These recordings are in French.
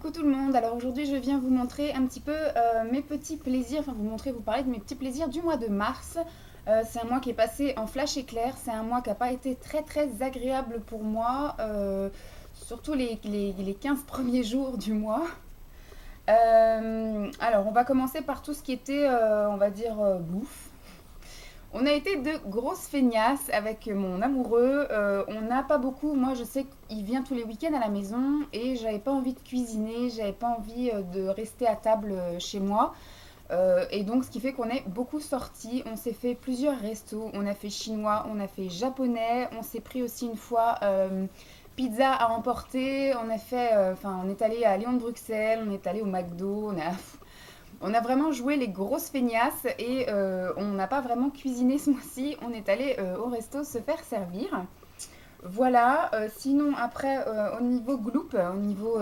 coucou tout le monde. Alors aujourd'hui je viens vous montrer un petit peu mes petits plaisirs, enfin vous parler de mes petits plaisirs du mois de mars. C'est un mois qui est passé en flash éclair, c'est un mois qui n'a pas été très agréable pour moi, surtout les 15 premiers jours du mois. Alors on va commencer par tout ce qui était, on va dire, bouffe. On a été de grosses feignasses avec mon amoureux. On n'a pas beaucoup. Moi, je sais qu'il vient tous les week-ends à la maison et j'avais pas envie de cuisiner, j'avais pas envie de rester à table chez moi. Et donc, ce qui fait qu'on est beaucoup sortis. On s'est fait plusieurs restos. On a fait chinois, on a fait japonais. On s'est pris aussi une fois pizza à emporter. On a fait, enfin, on est allé à Lyon de Bruxelles. On est allé au McDo. On a vraiment joué les grosses feignasses et on n'a pas vraiment cuisiné ce mois-ci. On est allé au resto se faire servir. Voilà, sinon après au niveau gloup, au niveau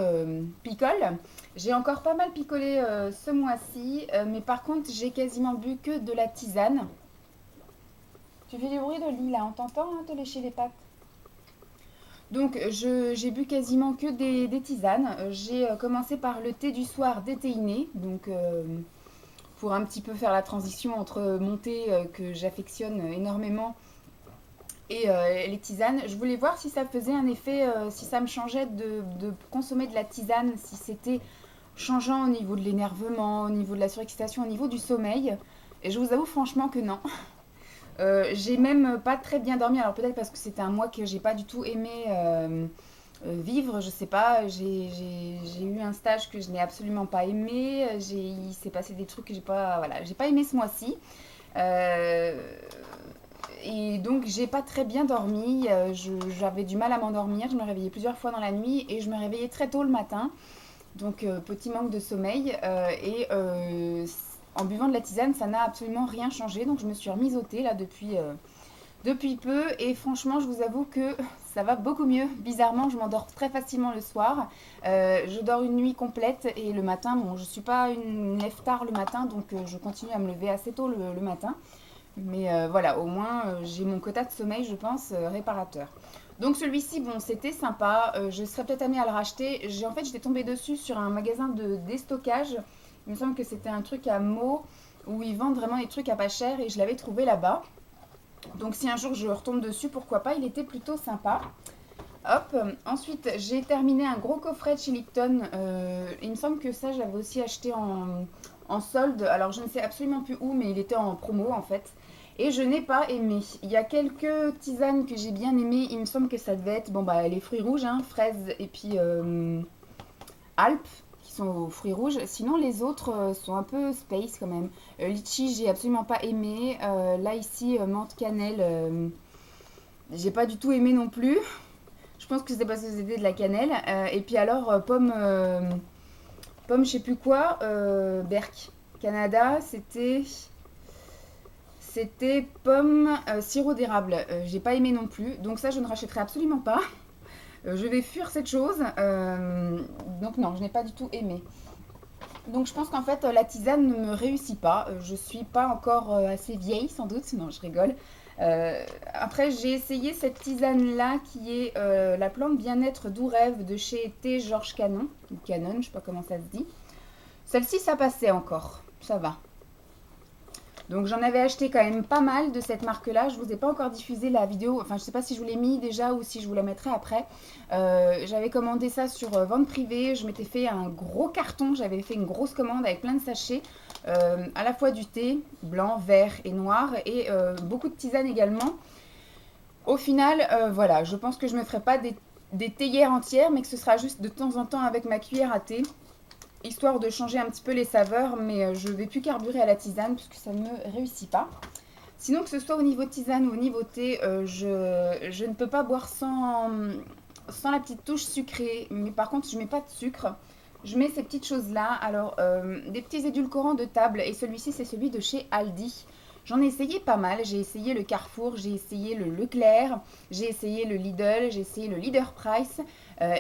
picole, j'ai encore pas mal picolé ce mois-ci, mais par contre j'ai quasiment bu que de la tisane. Tu fais du bruit de lit là, on t'entend hein, te lécher les pattes. Donc j'ai bu quasiment que des tisanes. J'ai commencé par le thé du soir déthéiné, donc pour un petit peu faire la transition entre mon thé que j'affectionne énormément et les tisanes. Je voulais voir si ça faisait un effet, si ça me changeait de consommer de la tisane, si c'était changeant au niveau de l'énervement, au niveau de la surexcitation, au niveau du sommeil. Et je vous avoue franchement que non. J'ai même pas très bien dormi, alors peut-être parce que c'était un mois que j'ai pas du tout aimé vivre, je sais pas, j'ai eu un stage que je n'ai absolument pas aimé, il s'est passé des trucs que j'ai pas aimé ce mois-ci. Euh, et donc j'ai pas très bien dormi, j'avais du mal à m'endormir, je me réveillais plusieurs fois dans la nuit et je me réveillais très tôt le matin. Donc petit manque de sommeil et en buvant de la tisane ça n'a absolument rien changé, donc je me suis remise au thé là depuis peu et franchement je vous avoue que ça va beaucoup mieux. Bizarrement je m'endors très facilement le soir, je dors une nuit complète et le matin, bon je suis pas une lève tard le matin donc je continue à me lever assez tôt le matin. Mais voilà, au moins j'ai mon quota de sommeil je pense réparateur. Donc celui-ci, bon, c'était sympa. Je serais peut-être amenée à le racheter. En fait, j'étais tombée dessus sur un magasin de déstockage. Il me semble que c'était un truc à Meaux où ils vendent vraiment des trucs à pas cher et je l'avais trouvé là-bas. Donc si un jour je retombe dessus, pourquoi pas, il était plutôt sympa. Hop, ensuite j'ai terminé un gros coffret de chez Lipton. Il me semble que ça j'avais aussi acheté en solde. Alors je ne sais absolument plus où, mais il était en promo en fait. Et je n'ai pas aimé. Il y a quelques tisanes que j'ai bien aimées. Il me semble que ça devait être bon, bah, les fruits rouges, hein, fraises et puis Alpes, qui sont aux fruits rouges. Sinon, les autres sont un peu space quand même. Litchi, j'ai absolument pas aimé. Là, ici, menthe cannelle, j'ai pas du tout aimé non plus. Je pense que c'est parce que c'était de la cannelle. Et puis alors, pomme, je sais plus quoi, Berk. Canada, c'était pomme sirop d'érable. J'ai pas aimé non plus. Donc ça, je ne rachèterai absolument pas. Je vais fuir cette chose. Donc non, je n'ai pas du tout aimé. Donc je pense qu'en fait, la tisane ne me réussit pas. Je suis pas encore assez vieille, sans doute. Non, je rigole. Après, j'ai essayé cette tisane-là qui est la plante bien-être doux rêve de chez Thé Georges Canon. Ou Canon, je sais pas comment ça se dit. Celle-ci, ça passait encore. Ça va. Donc j'en avais acheté quand même pas mal de cette marque-là. Je vous ai pas encore diffusé la vidéo. Enfin, je sais pas si je vous l'ai mis déjà ou si je vous la mettrai après. J'avais commandé ça sur vente privée. Je m'étais fait un gros carton. J'avais fait une grosse commande avec plein de sachets. À la fois du thé, blanc, vert et noir. Et beaucoup de tisane également. Au final, voilà. Je pense que je me ferai pas des théières entières. Mais que ce sera juste de temps en temps avec ma cuillère à thé, histoire de changer un petit peu les saveurs, mais je vais plus carburer à la tisane puisque ça ne me réussit pas. Sinon, que ce soit au niveau tisane ou au niveau thé, je ne peux pas boire sans la petite touche sucrée. Mais par contre, je mets pas de sucre. Je mets ces petites choses-là. Alors, des petits édulcorants de table. Et celui-ci, c'est celui de chez Aldi. J'en ai essayé pas mal. J'ai essayé le Carrefour, j'ai essayé le Leclerc, j'ai essayé le Lidl, j'ai essayé le Leader Price.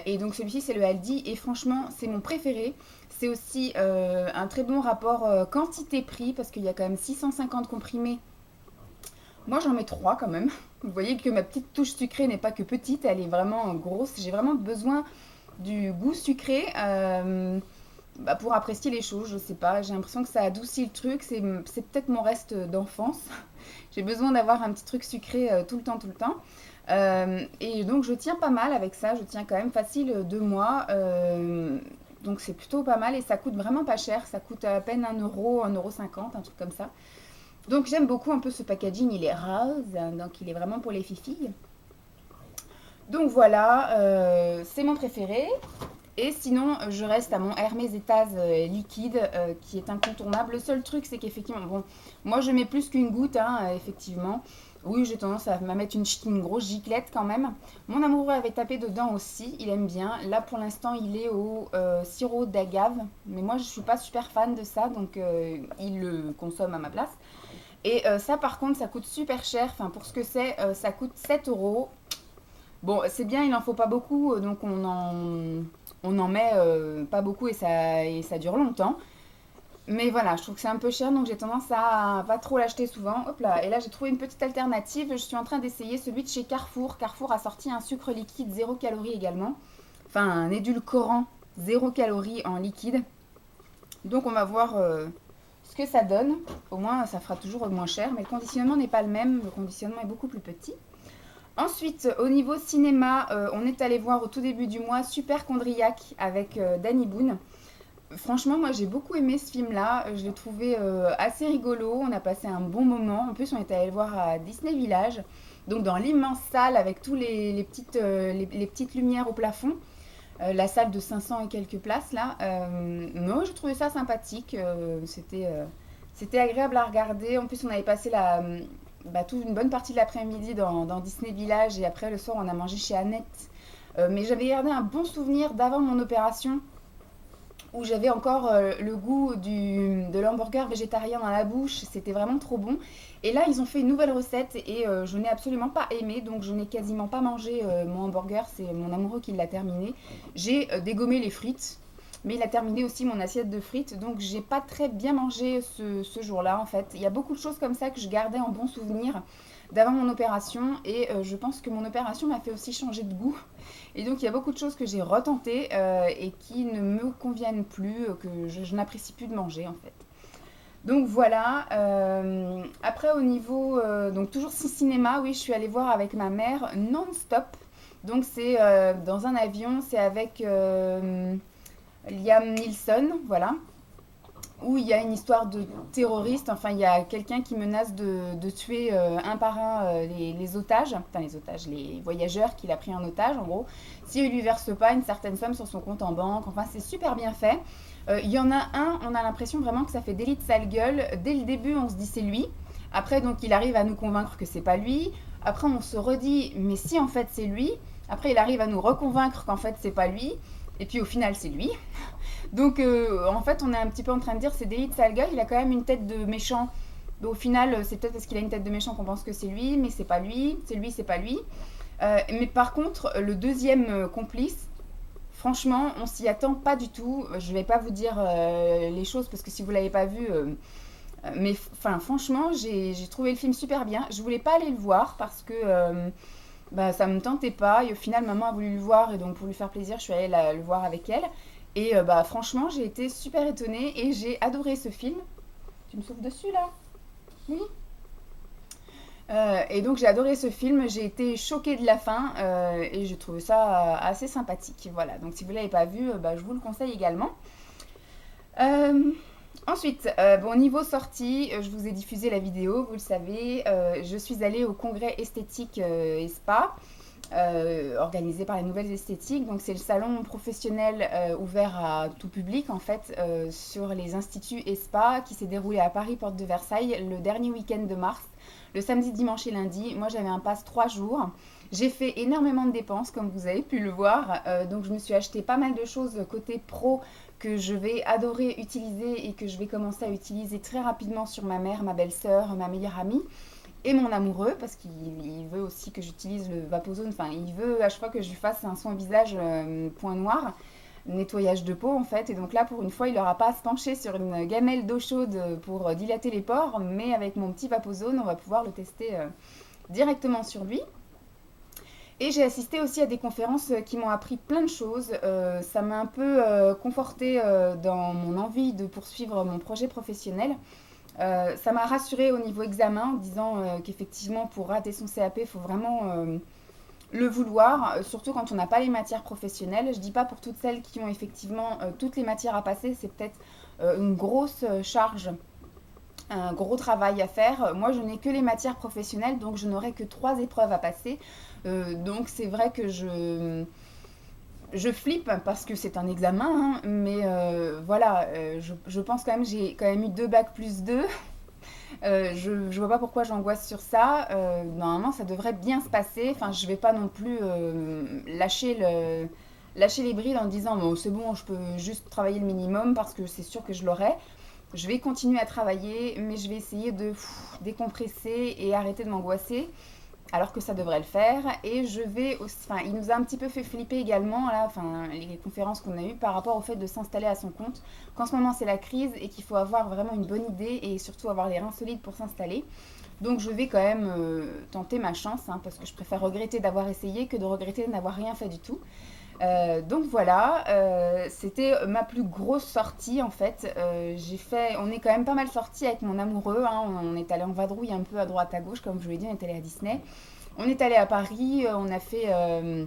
Et donc celui-ci, c'est le Aldi. Et franchement, c'est mon préféré. C'est aussi un très bon rapport quantité-prix parce qu'il y a quand même 650 comprimés. Moi, j'en mets 3 quand même. Vous voyez que ma petite touche sucrée n'est pas que petite, elle est vraiment grosse. J'ai vraiment besoin du goût sucré pour apprécier les choses, je sais pas. J'ai l'impression que ça adoucit le truc. C'est peut-être mon reste d'enfance. J'ai besoin d'avoir un petit truc sucré tout le temps, tout le temps. Et donc je tiens pas mal avec ça. Je tiens quand même facile 2 mois. Donc c'est plutôt pas mal et ça coûte vraiment pas cher. Ça coûte à peine 1 euro, 1,50 €, un truc comme ça. Donc j'aime beaucoup un peu ce packaging. Il est rose, donc il est vraiment pour les filles. Donc voilà, c'est mon préféré. Et sinon, je reste à mon Hermès Étase liquide qui est incontournable. Le seul truc, c'est qu'effectivement, bon, moi je mets plus qu'une goutte, hein, effectivement. Oui, j'ai tendance à me mettre une grosse giclette quand même. Mon amoureux avait tapé dedans aussi, il aime bien. Là pour l'instant, il est au sirop d'agave. Mais moi je suis pas super fan de ça, donc il le consomme à ma place. Et ça par contre, ça coûte super cher. Enfin, pour ce que c'est, ça coûte 7 €. Bon, c'est bien, il n'en faut pas beaucoup, donc on en met pas beaucoup et ça dure longtemps. Mais voilà, je trouve que c'est un peu cher, donc j'ai tendance à pas trop l'acheter souvent. Hop là, et là j'ai trouvé une petite alternative. Je suis en train d'essayer celui de chez Carrefour. Carrefour a sorti un sucre liquide 0 calories également. Enfin, un édulcorant 0 calories en liquide. Donc on va voir ce que ça donne. Au moins, ça fera toujours moins cher, mais le conditionnement n'est pas le même. Le conditionnement est beaucoup plus petit. Ensuite, au niveau cinéma, on est allé voir au tout début du mois Superchondriac avec Danny Boone. Franchement, moi j'ai beaucoup aimé ce film-là. Je l'ai trouvé assez rigolo. On a passé un bon moment. En plus, on est allé le voir à Disney Village, donc dans l'immense salle avec tous les petites lumières au plafond. La salle de 500 et quelques places là. Non, j'ai trouvé ça sympathique. C'était agréable à regarder. En plus, on avait passé toute une bonne partie de l'après-midi dans Disney Village et après le soir, on a mangé chez Annette. Mais j'avais gardé un bon souvenir d'avant mon opération où j'avais encore le goût de l'hamburger végétarien dans la bouche. C'était vraiment trop bon. Et là, ils ont fait une nouvelle recette et je n'ai absolument pas aimé. Donc, je n'ai quasiment pas mangé mon hamburger. C'est mon amoureux qui l'a terminé. J'ai dégommé les frites. Mais il a terminé aussi mon assiette de frites. Donc, j'ai pas très bien mangé ce jour-là, en fait. Il y a beaucoup de choses comme ça que je gardais en bon souvenir d'avant mon opération. Et je pense que mon opération m'a fait aussi changer de goût. Et donc, il y a beaucoup de choses que j'ai retentées et qui ne me conviennent plus, que je n'apprécie plus de manger, en fait. Donc voilà. Après, au niveau. Donc, toujours cinéma, oui, je suis allée voir avec ma mère non-stop. Donc, c'est dans un avion, c'est avec Liam Neeson, voilà, où il y a une histoire de terroriste. Enfin, il y a quelqu'un qui menace de tuer un par un les otages, enfin les otages, les voyageurs qu'il a pris en otage, en gros, s'il lui verse pas une certaine somme sur son compte en banque. Enfin, c'est super bien fait. Il y en a un, on a l'impression vraiment que ça fait délit de sale gueule. Dès le début, on se dit c'est lui. Après, donc, il arrive à nous convaincre que c'est pas lui. Après, on se redit, mais si en fait c'est lui. Après, il arrive à nous reconvaincre qu'en fait c'est pas lui. Et puis au final, c'est lui. Donc en fait, on est un petit peu en train de dire c'est délit de sale gueule. Il a quand même une tête de méchant. Donc, au final, c'est peut-être parce qu'il a une tête de méchant qu'on pense que c'est lui, mais c'est pas lui. C'est lui, c'est pas lui. Mais par contre, le deuxième complice, franchement, on s'y attend pas du tout. Je vais pas vous dire les choses parce que si vous l'avez pas vu, mais enfin, franchement, j'ai trouvé le film super bien. Je voulais pas aller le voir parce que ça me tentait pas. Et au final, maman a voulu le voir et donc pour lui faire plaisir, je suis allée le voir avec elle. Et franchement, j'ai été super étonnée et j'ai adoré ce film. Tu me souffles dessus là? Oui. Et donc j'ai adoré ce film, j'ai été choquée de la fin et j'ai trouvé ça assez sympathique. Voilà, donc si vous ne l'avez pas vu, je vous le conseille également. Euh, Ensuite, bon, niveau sortie, je vous ai diffusé la vidéo, vous le savez. Je suis allée au congrès esthétique et spa organisé par les Nouvelles Esthétiques. Donc c'est le salon professionnel ouvert à tout public en fait sur les instituts et spa qui s'est déroulé à Paris, porte de Versailles, le dernier week-end de mars, le samedi, dimanche et lundi. Moi j'avais un pass 3 jours. J'ai fait énormément de dépenses comme vous avez pu le voir. Donc je me suis acheté pas mal de choses côté pro que je vais adorer utiliser et que je vais commencer à utiliser très rapidement sur ma mère, ma belle-sœur, ma meilleure amie et mon amoureux parce qu'il veut aussi que j'utilise le Vapozzone. Enfin, il veut à chaque fois que je lui fasse un soin visage point noir, nettoyage de peau en fait. Et donc là, pour une fois, il n'aura pas à se pencher sur une gamelle d'eau chaude pour dilater les pores, mais avec mon petit Vapozzone, on va pouvoir le tester directement sur lui. Et j'ai assisté aussi à des conférences qui m'ont appris plein de choses. Ça m'a un peu confortée dans mon envie de poursuivre mon projet professionnel. Ça m'a rassurée au niveau examen en disant qu'effectivement pour rater son CAP, il faut vraiment le vouloir, surtout quand on n'a pas les matières professionnelles. Je dis pas pour toutes celles qui ont effectivement toutes les matières à passer, c'est peut-être une grosse charge, un gros travail à faire. Moi, je n'ai que les matières professionnelles, donc je n'aurai que 3 épreuves à passer. Donc c'est vrai que je flippe parce que c'est un examen, hein, mais voilà, je pense quand même, j'ai quand même eu 2 bacs plus 2. Je vois pas pourquoi j'angoisse sur ça. Normalement, ça devrait bien se passer. Enfin, je vais pas non plus lâcher les brides en disant bon, c'est bon, je peux juste travailler le minimum parce que c'est sûr que je l'aurai. Je vais continuer à travailler, mais je vais essayer de décompresser et arrêter de m'angoisser alors que ça devrait le faire. Et je vais aussi, enfin, il nous a un petit peu fait flipper également, là, enfin, les conférences qu'on a eues par rapport au fait de s'installer à son compte, qu'en ce moment c'est la crise et qu'il faut avoir vraiment une bonne idée et surtout avoir les reins solides pour s'installer. Donc je vais quand même tenter ma chance, hein, parce que je préfère regretter d'avoir essayé que de regretter de n'avoir rien fait du tout. Donc voilà, c'était ma plus grosse sortie en fait. On est quand même pas mal sortis avec mon amoureux, hein. On est allé en vadrouille un peu à droite à gauche, comme je vous l'ai dit, on est allé à Disney. On est allé à Paris, on a fait un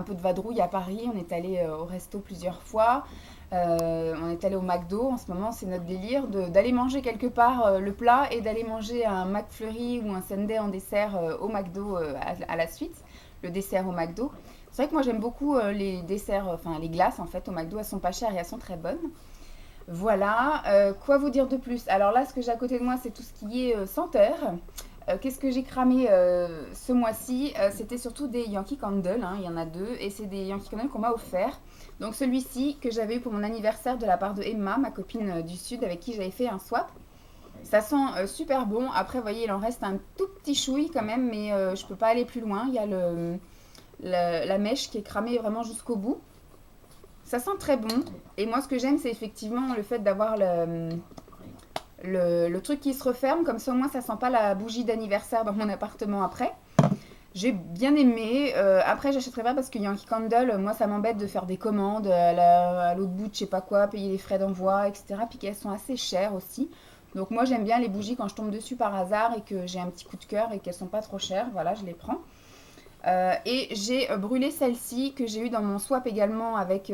peu de vadrouille à Paris, on est allé au resto plusieurs fois. On est allé au McDo, en ce moment c'est notre délire d'aller manger quelque part le plat et d'aller manger un McFlurry ou un sundae en dessert au McDo à la suite, le dessert au McDo. C'est vrai que moi j'aime beaucoup les desserts, enfin les glaces en fait au McDo, elles sont pas chères et elles sont très bonnes. Voilà, quoi vous dire de plus? Alors là, ce que j'ai à côté de moi, c'est tout ce qui est senteur. Qu'est-ce que j'ai cramé ce mois-ci? C'était surtout des Yankee Candle, hein, il y en a deux, et c'est des Yankee Candle qu'on m'a offert. Donc celui-ci que j'avais eu pour mon anniversaire de la part de Emma, ma copine du Sud, avec qui j'avais fait un swap. Ça sent super bon. Après, vous voyez, il en reste un tout petit chouille quand même, mais je peux pas aller plus loin. Il y a la mèche qui est cramée vraiment jusqu'au bout. Ça sent très bon. Et moi, ce que j'aime, c'est effectivement le fait d'avoir le truc qui se referme. Comme ça, au moins, ça sent pas la bougie d'anniversaire dans mon appartement après. J'ai bien aimé. Après, j'achèterai pas parce que Yankee Candle, moi, ça m'embête de faire des commandes à l'autre bout de je sais pas quoi, payer les frais d'envoi, etc. Puis qu'elles sont assez chères aussi. Donc moi, j'aime bien les bougies quand je tombe dessus par hasard et que j'ai un petit coup de cœur et qu'elles sont pas trop chères. Voilà, je les prends. Et j'ai brûlé celle-ci que j'ai eue dans mon swap également avec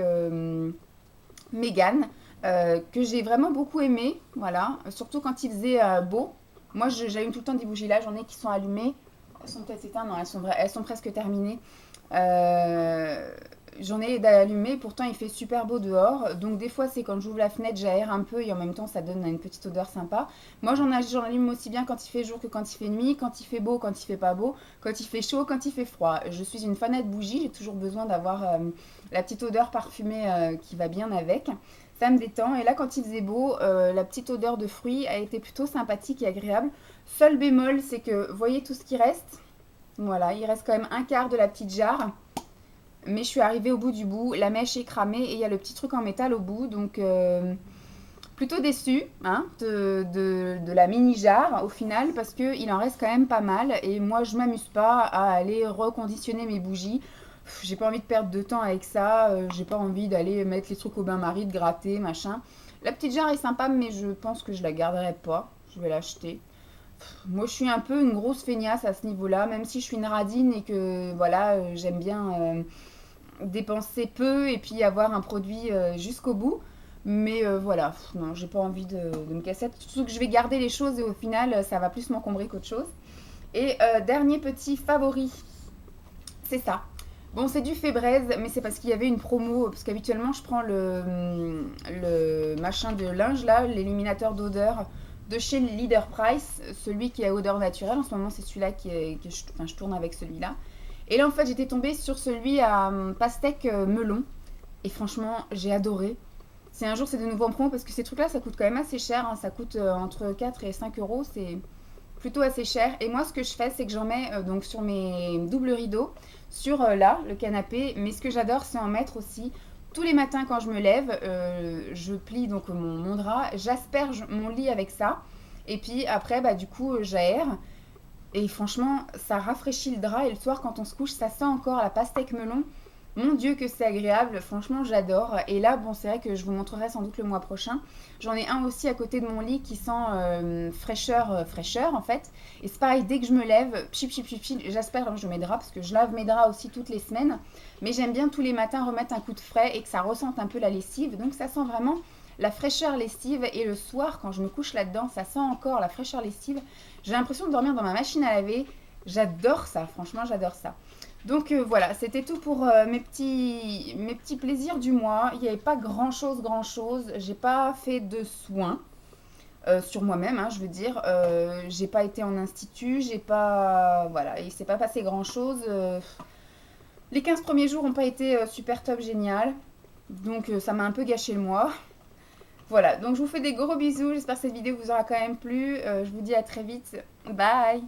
Mégane, que j'ai vraiment beaucoup aimé, voilà, surtout quand il faisait beau. Moi, j'allume tout le temps des bougies là, j'en ai qui sont allumées. Elles sont peut-être éteintes, non, elles sont presque terminées. Euh, J'en ai d'allumées, pourtant il fait super beau dehors. Donc des fois, c'est quand j'ouvre la fenêtre, j'aère un peu et en même temps, ça donne une petite odeur sympa. Moi, j'en allume aussi bien quand il fait jour que quand il fait nuit, quand il fait beau, quand il fait pas beau, quand il fait chaud, quand il fait froid. Je suis une fanat de bougies, j'ai toujours besoin d'avoir la petite odeur parfumée qui va bien avec. Ça me détend. Et là, quand il faisait beau, la petite odeur de fruits a été plutôt sympathique et agréable. Seul bémol, c'est que, voyez tout ce qui reste. Voilà, il reste quand même un quart de la petite jarre. Mais je suis arrivée au bout du bout. La mèche est cramée et il y a le petit truc en métal au bout. Donc, plutôt déçue, hein, de la mini jarre au final parce qu'il en reste quand même pas mal. Et moi, je m'amuse pas à aller reconditionner mes bougies. J'ai pas envie de perdre de temps avec ça. J'ai pas envie d'aller mettre les trucs au bain-marie, de gratter, machin. La petite jarre est sympa, mais je pense que je la garderai pas. Je vais l'acheter. Moi, je suis un peu une grosse feignasse à ce niveau-là, même si je suis une radine et que voilà, j'aime bien dépenser peu et puis avoir un produit jusqu'au bout. Mais voilà, non, j'ai pas envie de me casser. Surtout que je vais garder les choses et au final, ça va plus m'encombrer qu'autre chose. Et dernier petit favori, c'est ça. Bon, c'est du Febreze, mais c'est parce qu'il y avait une promo. Parce qu'habituellement, je prends le machin de linge là, l'éliminateur d'odeur de chez Leader Price, celui qui a odeur naturelle. En ce moment, c'est celui-là enfin, je tourne avec celui-là. Et là, en fait, j'étais tombée sur celui à pastèque melon. Et franchement, j'ai adoré. Si un jour c'est de nouveau en promo, parce que ces trucs-là, ça coûte quand même assez cher, hein. Ça coûte entre 4 et 5 euros. C'est plutôt assez cher. Et moi, ce que je fais, c'est que j'en mets donc sur mes doubles rideaux, sur là, le canapé. Mais ce que j'adore, c'est en mettre aussi tous les matins quand je me lève. Je plie donc mon drap, j'asperge mon lit avec ça. Et puis après, bah, du coup, j'aère. Et franchement, ça rafraîchit le drap et le soir quand on se couche, ça sent encore la pastèque melon. Mon Dieu que c'est agréable, franchement j'adore. Et là, bon, c'est vrai que je vous montrerai sans doute le mois prochain. J'en ai un aussi à côté de mon lit qui sent fraîcheur, fraîcheur en fait. Et c'est pareil, dès que je me lève, pchip, pchip, pchip, pchip, j'aspère je mes draps parce que je lave mes draps aussi toutes les semaines. Mais j'aime bien tous les matins remettre un coup de frais et que ça ressente un peu la lessive. Donc ça sent vraiment la fraîcheur lessive. Et le soir, quand je me couche là-dedans, ça sent encore la fraîcheur lessive. J'ai l'impression de dormir dans ma machine à laver. J'adore ça, franchement j'adore ça. Donc voilà, c'était tout pour mes petits plaisirs du mois. Il n'y avait pas grand chose, grand chose. J'ai pas fait de soins sur moi-même, hein, je veux dire. J'ai pas été en institut, j'ai pas. Voilà, il s'est pas passé grand chose. Les 15 premiers jours n'ont pas été super top génial. Donc ça m'a un peu gâché le mois. Voilà, donc je vous fais des gros bisous. J'espère que cette vidéo vous aura quand même plu. Je vous dis à très vite. Bye!